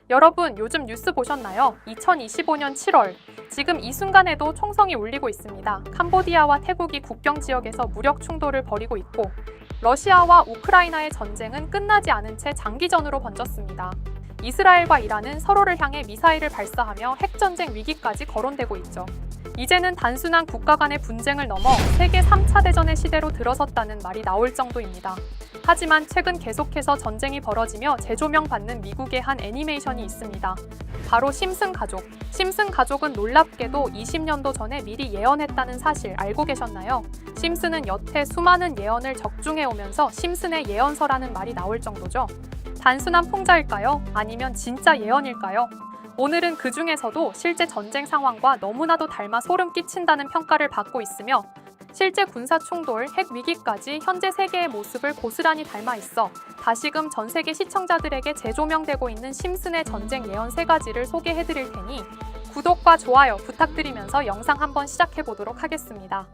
여러분, 요즘 뉴스 보셨나요? 2025년 7월, 지금 이 순간에도 총성이 울리고 있습니다. 캄보디아와 태국이 국경 지역에서 무력 충돌을 벌이고 있고, 러시아와 우크라이나의 전쟁은 끝나지 않은 채 장기전으로 번졌습니다. 이스라엘과 이란은 서로를 향해 미사일을 발사하며 핵전쟁 위기까지 거론되고 있죠. 이제는 단순한 국가 간의 분쟁을 넘어 세계 3차 대전의 시대로 들어섰다는 말이 나올 정도입니다. 하지만 최근 계속해서 전쟁이 벌어지며 재조명받는 미국의 한 애니메이션이 있습니다. 바로 심슨 가족. 심슨 가족은 놀랍게도 20년도 전에 미리 예언했다는 사실 알고 계셨나요? 심슨은 여태 수많은 예언을 적중해오면서 심슨의 예언서라는 말이 나올 정도죠. 단순한 풍자일까요? 아니면 진짜 예언일까요? 오늘은 그 중에서도 실제 전쟁 상황과 너무나도 닮아 소름 끼친다는 평가를 받고 있으며 실제 군사 충돌, 핵 위기까지 현재 세계의 모습을 고스란히 닮아 있어 다시금 전 세계 시청자들에게 재조명되고 있는 심슨의 전쟁 예언 3가지를 소개해드릴 테니 구독과 좋아요 부탁드리면서 영상 한번 시작해보도록 하겠습니다.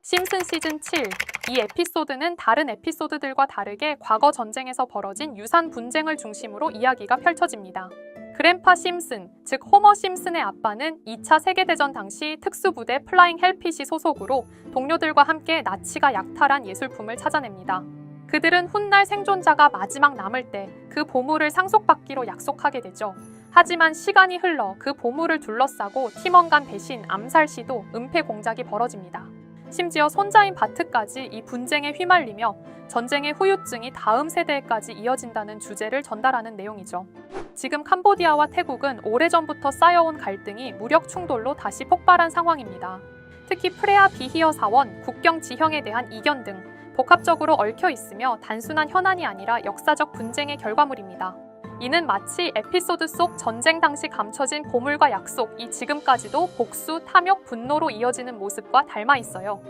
심슨 시즌 7. 이 에피소드는 다른 에피소드들과 다르게 과거 전쟁에서 벌어진 유산 분쟁을 중심으로 이야기가 펼쳐집니다. 그랜파 심슨, 즉 호머 심슨의 아빠는 2차 세계대전 당시 특수부대 플라잉 헬핏이 소속으로 동료들과 함께 나치가 약탈한 예술품을 찾아냅니다. 그들은 훗날 생존자가 마지막 남을 때 그 보물을 상속받기로 약속하게 되죠. 하지만 시간이 흘러 그 보물을 둘러싸고 팀원 간 배신, 암살 시도, 은폐 공작이 벌어집니다. 심지어 손자인 바트까지 이 분쟁에 휘말리며 전쟁의 후유증이 다음 세대에까지 이어진다는 주제를 전달하는 내용이죠. 지금 캄보디아와 태국은 오래전부터 쌓여온 갈등이 무력 충돌로 다시 폭발한 상황입니다. 특히 프레아 비히어 사원, 국경 지형에 대한 이견 등 복합적으로 얽혀 있으며 단순한 현안이 아니라 역사적 분쟁의 결과물입니다. 이는 마치 에피소드 속 전쟁 당시 감춰진 보물과 약속이 지금까지도 복수, 탐욕, 분노로 이어지는 모습과 닮아 있어요.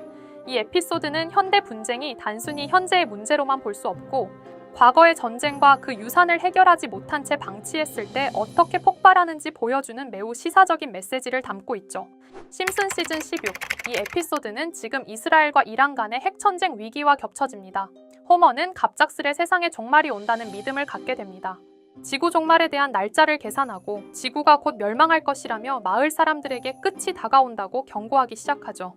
이 에피소드는 현대 분쟁이 단순히 현재의 문제로만 볼 수 없고 과거의 전쟁과 그 유산을 해결하지 못한 채 방치했을 때 어떻게 폭발하는지 보여주는 매우 시사적인 메시지를 담고 있죠. 심슨 시즌 16. 이 에피소드는 지금 이스라엘과 이란 간의 핵전쟁 위기와 겹쳐집니다. 호머는 갑작스레 세상의 종말이 온다는 믿음을 갖게 됩니다. 지구 종말에 대한 날짜를 계산하고 지구가 곧 멸망할 것이라며 마을 사람들에게 끝이 다가온다고 경고하기 시작하죠.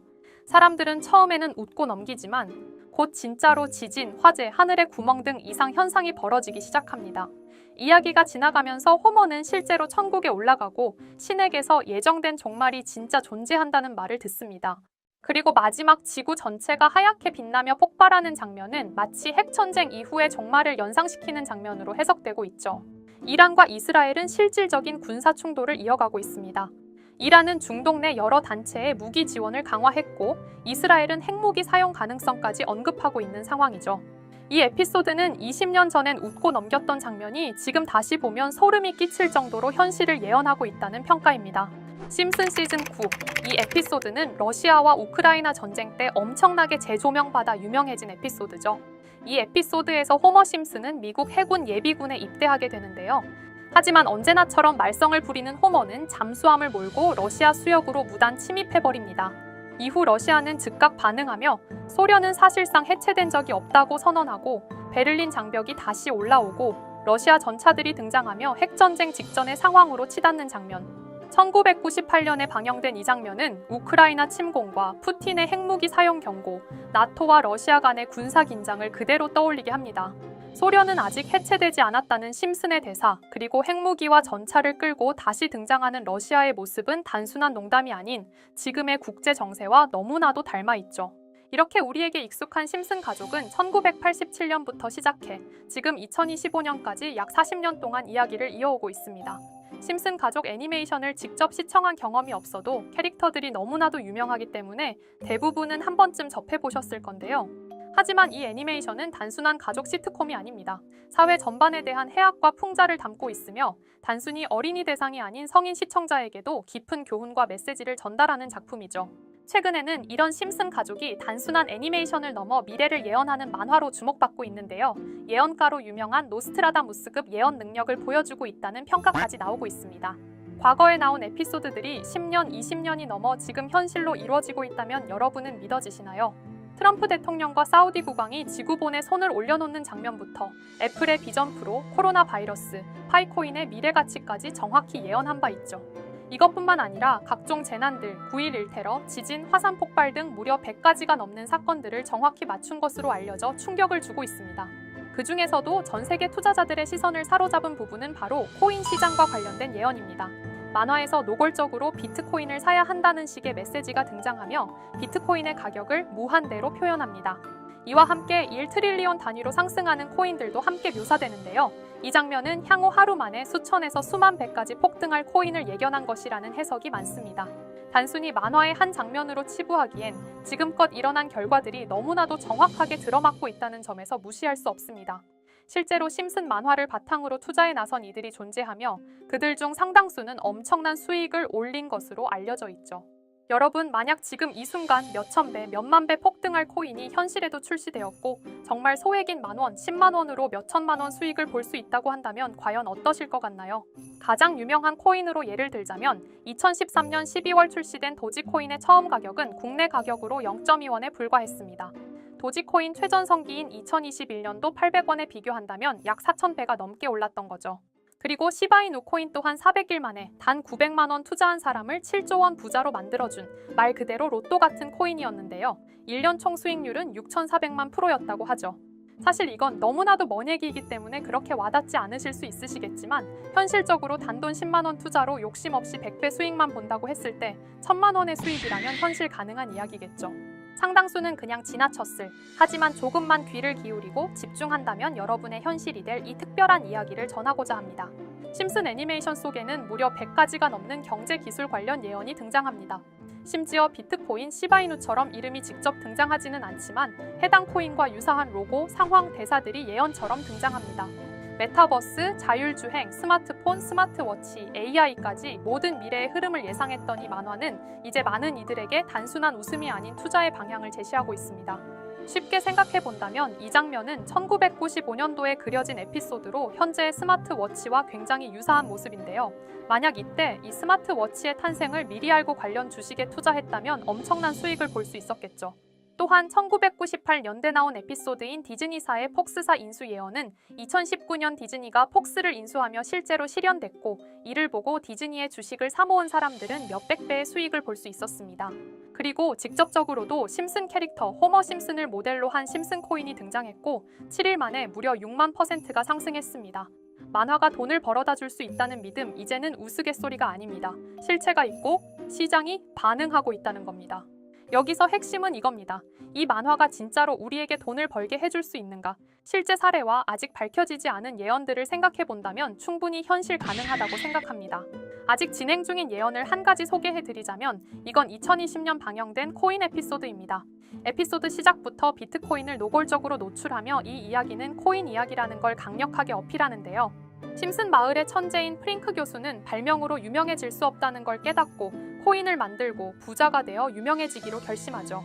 사람들은 처음에는 웃고 넘기지만 곧 진짜로 지진, 화재, 하늘의 구멍 등 이상 현상이 벌어지기 시작합니다. 이야기가 지나가면서 호머는 실제로 천국에 올라가고 신에게서 예정된 종말이 진짜 존재한다는 말을 듣습니다. 그리고 마지막 지구 전체가 하얗게 빛나며 폭발하는 장면은 마치 핵전쟁 이후의 종말을 연상시키는 장면으로 해석되고 있죠. 이란과 이스라엘은 실질적인 군사 충돌을 이어가고 있습니다. 이란은 중동 내 여러 단체에 무기 지원을 강화했고 이스라엘은 핵무기 사용 가능성까지 언급하고 있는 상황이죠. 이 에피소드는 20년 전엔 웃고 넘겼던 장면이 지금 다시 보면 소름이 끼칠 정도로 현실을 예언하고 있다는 평가입니다. 심슨 시즌 9. 이 에피소드는 러시아와 우크라이나 전쟁 때 엄청나게 재조명받아 유명해진 에피소드죠. 이 에피소드에서 호머 심슨은 미국 해군 예비군에 입대하게 되는데요. 하지만 언제나처럼 말썽을 부리는 호머는 잠수함을 몰고 러시아 수역으로 무단 침입해버립니다. 이후 러시아는 즉각 반응하며 소련은 사실상 해체된 적이 없다고 선언하고 베를린 장벽이 다시 올라오고 러시아 전차들이 등장하며 핵전쟁 직전의 상황으로 치닫는 장면. 1998년에 방영된 이 장면은 우크라이나 침공과 푸틴의 핵무기 사용 경고, 나토와 러시아 간의 군사 긴장을 그대로 떠올리게 합니다. 소련은 아직 해체되지 않았다는 심슨의 대사, 그리고 핵무기와 전차를 끌고 다시 등장하는 러시아의 모습은 단순한 농담이 아닌 지금의 국제 정세와 너무나도 닮아 있죠. 이렇게 우리에게 익숙한 심슨 가족은 1987년부터 시작해 지금 2025년까지 약 40년 동안 이야기를 이어오고 있습니다. 심슨 가족 애니메이션을 직접 시청한 경험이 없어도 캐릭터들이 너무나도 유명하기 때문에 대부분은 한 번쯤 접해보셨을 건데요. 하지만 이 애니메이션은 단순한 가족 시트콤이 아닙니다. 사회 전반에 대한 해악과 풍자를 담고 있으며 단순히 어린이 대상이 아닌 성인 시청자에게도 깊은 교훈과 메시지를 전달하는 작품이죠. 최근에는 이런 심슨 가족이 단순한 애니메이션을 넘어 미래를 예언하는 만화로 주목받고 있는데요. 예언가로 유명한 노스트라다무스급 예언 능력을 보여주고 있다는 평가까지 나오고 있습니다. 과거에 나온 에피소드들이 10년, 20년이 넘어 지금 현실로 이루어지고 있다면 여러분은 믿어지시나요? 트럼프 대통령과 사우디 국왕이 지구본에 손을 올려놓는 장면부터 애플의 비전 프로, 코로나 바이러스, 파이코인의 미래 가치까지 정확히 예언한 바 있죠. 이것뿐만 아니라 각종 재난들, 9.11 테러, 지진, 화산 폭발 등 무려 100가지가 넘는 사건들을 정확히 맞춘 것으로 알려져 충격을 주고 있습니다. 그 중에서도 전 세계 투자자들의 시선을 사로잡은 부분은 바로 코인 시장과 관련된 예언입니다. 만화에서 노골적으로 비트코인을 사야 한다는 식의 메시지가 등장하며 비트코인의 가격을 무한대로 표현합니다. 이와 함께 1트릴리온 단위로 상승하는 코인들도 함께 묘사되는데요. 이 장면은 향후 하루 만에 수천에서 수만 배까지 폭등할 코인을 예견한 것이라는 해석이 많습니다. 단순히 만화의 한 장면으로 치부하기엔 지금껏 일어난 결과들이 너무나도 정확하게 들어맞고 있다는 점에서 무시할 수 없습니다. 실제로 심슨 만화를 바탕으로 투자에 나선 이들이 존재하며 그들 중 상당수는 엄청난 수익을 올린 것으로 알려져 있죠. 여러분, 만약 지금 이 순간 몇천 배, 몇만 배 폭등할 코인이 현실에도 출시되었고 정말 소액인 만원, 10만 원으로 몇천만 원 수익을 볼 수 있다고 한다면 과연 어떠실 것 같나요? 가장 유명한 코인으로 예를 들자면 2013년 12월 출시된 도지코인의 처음 가격은 국내 가격으로 0.2원에 불과했습니다. 도지코인 최전성기인 2021년도 800원에 비교한다면 약 4,000배가 넘게 올랐던 거죠. 그리고 시바이누 코인 또한 400일 만에 단 900만 원 투자한 사람을 7조 원 부자로 만들어준 말 그대로 로또 같은 코인이었는데요. 1년 총 수익률은 6,400만 %였다고 하죠. 사실 이건 너무나도 먼 얘기이기 때문에 그렇게 와닿지 않으실 수 있으시겠지만 현실적으로 단돈 10만 원 투자로 욕심 없이 100배 수익만 본다고 했을 때 1,000만 원의 수익이라면 현실 가능한 이야기겠죠. 상당수는 그냥 지나쳤을, 하지만 조금만 귀를 기울이고 집중한다면 여러분의 현실이 될 이 특별한 이야기를 전하고자 합니다. 심슨 애니메이션 속에는 무려 100가지가 넘는 경제 기술 관련 예언이 등장합니다. 심지어 비트코인, 시바이누처럼 이름이 직접 등장하지는 않지만 해당 코인과 유사한 로고, 상황, 대사들이 예언처럼 등장합니다. 메타버스, 자율주행, 스마트폰, 스마트워치, AI까지 모든 미래의 흐름을 예상했던 이 만화는 이제 많은 이들에게 단순한 웃음이 아닌 투자의 방향을 제시하고 있습니다. 쉽게 생각해 본다면 이 장면은 1995년도에 그려진 에피소드로 현재의 스마트워치와 굉장히 유사한 모습인데요. 만약 이때 이 스마트워치의 탄생을 미리 알고 관련 주식에 투자했다면 엄청난 수익을 볼 수 있었겠죠. 또한 1998년대 나온 에피소드인 디즈니사의 폭스사 인수 예언은 2019년 디즈니가 폭스를 인수하며 실제로 실현됐고 이를 보고 디즈니의 주식을 사모은 사람들은 몇백 배의 수익을 볼 수 있었습니다. 그리고 직접적으로도 심슨 캐릭터 호머 심슨을 모델로 한 심슨 코인이 등장했고 7일 만에 무려 6만 %가 상승했습니다. 만화가 돈을 벌어다 줄 수 있다는 믿음, 이제는 우스갯소리가 아닙니다. 실체가 있고 시장이 반응하고 있다는 겁니다. 여기서 핵심은 이겁니다. 이 만화가 진짜로 우리에게 돈을 벌게 해줄 수 있는가? 실제 사례와 아직 밝혀지지 않은 예언들을 생각해 본다면 충분히 현실 가능하다고 생각합니다. 아직 진행 중인 예언을 한 가지 소개해 드리자면 이건 2020년 방영된 코인 에피소드입니다. 에피소드 시작부터 비트코인을 노골적으로 노출하며 이 이야기는 코인 이야기라는 걸 강력하게 어필하는데요. 심슨 마을의 천재인 프링크 교수는 발명으로 유명해질 수 없다는 걸 깨닫고 코인을 만들고 부자가 되어 유명해지기로 결심하죠.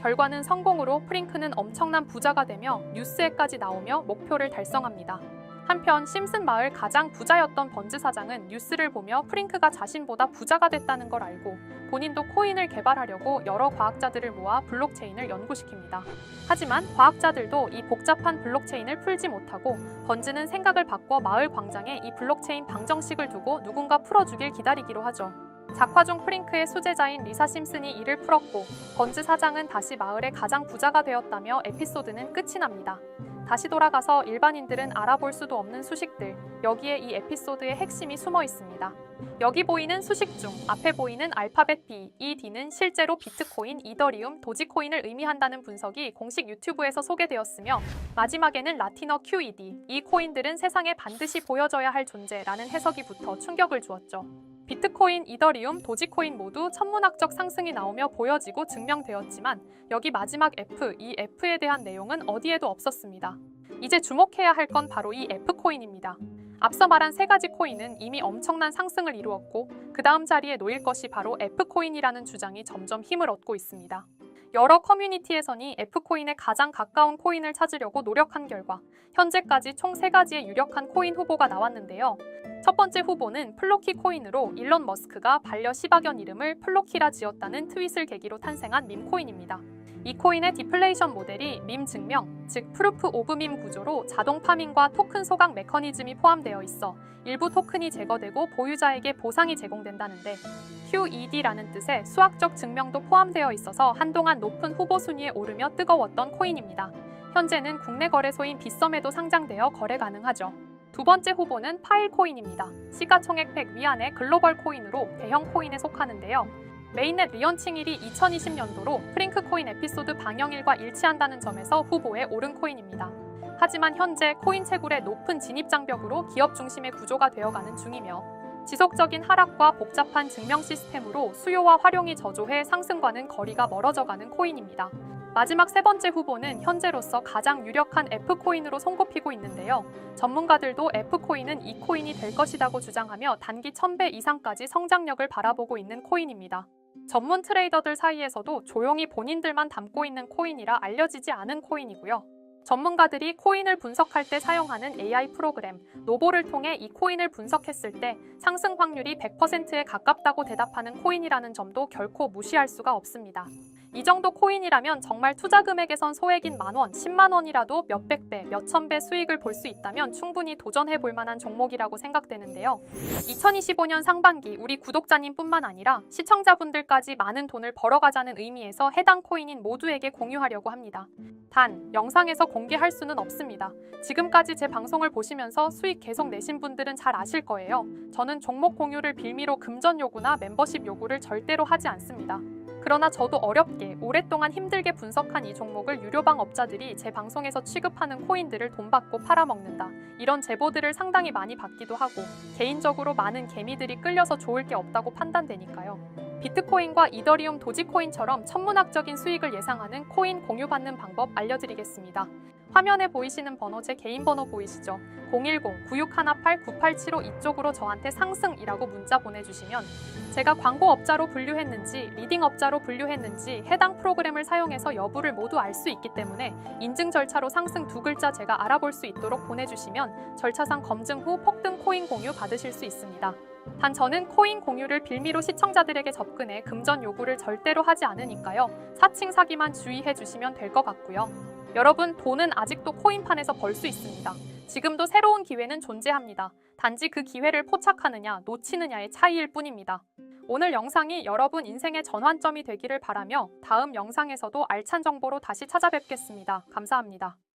결과는 성공으로 프링크는 엄청난 부자가 되며 뉴스에까지 나오며 목표를 달성합니다. 한편 심슨 마을 가장 부자였던 번즈 사장은 뉴스를 보며 프링크가 자신보다 부자가 됐다는 걸 알고 본인도 코인을 개발하려고 여러 과학자들을 모아 블록체인을 연구시킵니다. 하지만 과학자들도 이 복잡한 블록체인을 풀지 못하고 번즈는 생각을 바꿔 마을 광장에 이 블록체인 방정식을 두고 누군가 풀어주길 기다리기로 하죠. 작화 중 프링크의 수제자인 리사 심슨이 이를 풀었고 번즈 사장은 다시 마을의 가장 부자가 되었다며 에피소드는 끝이 납니다. 다시 돌아가서 일반인들은 알아볼 수도 없는 수식들, 여기에 이 에피소드의 핵심이 숨어 있습니다. 여기 보이는 수식 중 앞에 보이는 알파벳 B, 이 D는 실제로 비트코인, 이더리움, 도지코인을 의미한다는 분석이 공식 유튜브에서 소개되었으며 마지막에는 라틴어 QED, 이 코인들은 세상에 반드시 보여져야 할 존재라는 해석이 붙어 충격을 주었죠. 비트코인, 이더리움, 도지코인 모두 천문학적 상승이 나오며 보여지고 증명되었지만 여기 마지막 F, 이 F에 대한 내용은 어디에도 없었습니다. 이제 주목해야 할 건 바로 이 F코인입니다. 앞서 말한 세 가지 코인은 이미 엄청난 상승을 이루었고 그 다음 자리에 놓일 것이 바로 F코인이라는 주장이 점점 힘을 얻고 있습니다. 여러 커뮤니티에서는 F코인에 가장 가까운 코인을 찾으려고 노력한 결과 현재까지 총 3가지의 유력한 코인 후보가 나왔는데요. 첫 번째 후보는 플로키 코인으로 일론 머스크가 반려 시바견 이름을 플로키라 지었다는 트윗을 계기로 탄생한 밈코인입니다. 이 코인의 디플레이션 모델이 밈 증명, 즉 프루프 오브 밈 구조로 자동 파밍과 토큰 소각 메커니즘이 포함되어 있어 일부 토큰이 제거되고 보유자에게 보상이 제공된다는데 QED라는 뜻의 수학적 증명도 포함되어 있어서 한동안 높은 후보 순위에 오르며 뜨거웠던 코인입니다. 현재는 국내 거래소인 빗썸에도 상장되어 거래 가능하죠. 두 번째 후보는 파일코인입니다. 시가총액 100 위안의 글로벌 코인으로 대형 코인에 속하는데요. 메인넷 리언칭일이 2020년도로 프링크코인 에피소드 방영일과 일치한다는 점에서 후보에 오른 코인입니다. 하지만 현재 코인 채굴의 높은 진입 장벽으로 기업 중심의 구조가 되어가는 중이며 지속적인 하락과 복잡한 증명 시스템으로 수요와 활용이 저조해 상승과는 거리가 멀어져가는 코인입니다. 마지막 세 번째 후보는 현재로서 가장 유력한 F코인으로 손꼽히고 있는데요. 전문가들도 F코인은 이 코인이 될 것이라고 주장하며 단기 1000배 이상까지 성장력을 바라보고 있는 코인입니다. 전문 트레이더들 사이에서도 조용히 본인들만 담고 있는 코인이라 알려지지 않은 코인이고요. 전문가들이 코인을 분석할 때 사용하는 AI 프로그램 노보를 통해 이 코인을 분석했을 때 상승 확률이 100%에 가깝다고 대답하는 코인이라는 점도 결코 무시할 수가 없습니다. 이 정도 코인이라면 정말 투자 금액에선 소액인 만원, 10만 원이라도 몇백 배, 몇천 배 수익을 볼 수 있다면 충분히 도전해 볼 만한 종목이라고 생각되는데요. 2025년 상반기 우리 구독자님뿐만 아니라 시청자분들까지 많은 돈을 벌어가자는 의미에서 해당 코인인 모두에게 공유하려고 합니다. 단, 영상에서 공개할 수는 없습니다. 지금까지 제 방송을 보시면서 수익 계속 내신 분들은 잘 아실 거예요. 저는 종목 공유를 빌미로 금전 요구나 멤버십 요구를 절대로 하지 않습니다. 그러나 저도 어렵게 오랫동안 힘들게 분석한 이 종목을 유료방 업자들이 제 방송에서 취급하는 코인들을 돈 받고 팔아먹는다. 이런 제보들을 상당히 많이 받기도 하고 개인적으로 많은 개미들이 끌려서 좋을 게 없다고 판단되니까요. 비트코인과 이더리움 도지코인처럼 천문학적인 수익을 예상하는 코인 공유받는 방법 알려드리겠습니다. 화면에 보이시는 번호 제 개인 번호 보이시죠? 010-9618-9875 이쪽으로 저한테 상승이라고 문자 보내주시면 제가 광고업자로 분류했는지 리딩업자로 분류했는지 해당 프로그램을 사용해서 여부를 모두 알 수 있기 때문에 인증 절차로 상승 두 글자 제가 알아볼 수 있도록 보내주시면 절차상 검증 후 폭등 코인 공유 받으실 수 있습니다. 단 저는 코인 공유를 빌미로 시청자들에게 접근해 금전 요구를 절대로 하지 않으니까요. 사칭 사기만 주의해 주시면 될 것 같고요. 여러분, 돈은 아직도 코인판에서 벌 수 있습니다. 지금도 새로운 기회는 존재합니다. 단지 그 기회를 포착하느냐, 놓치느냐의 차이일 뿐입니다. 오늘 영상이 여러분 인생의 전환점이 되기를 바라며 다음 영상에서도 알찬 정보로 다시 찾아뵙겠습니다. 감사합니다.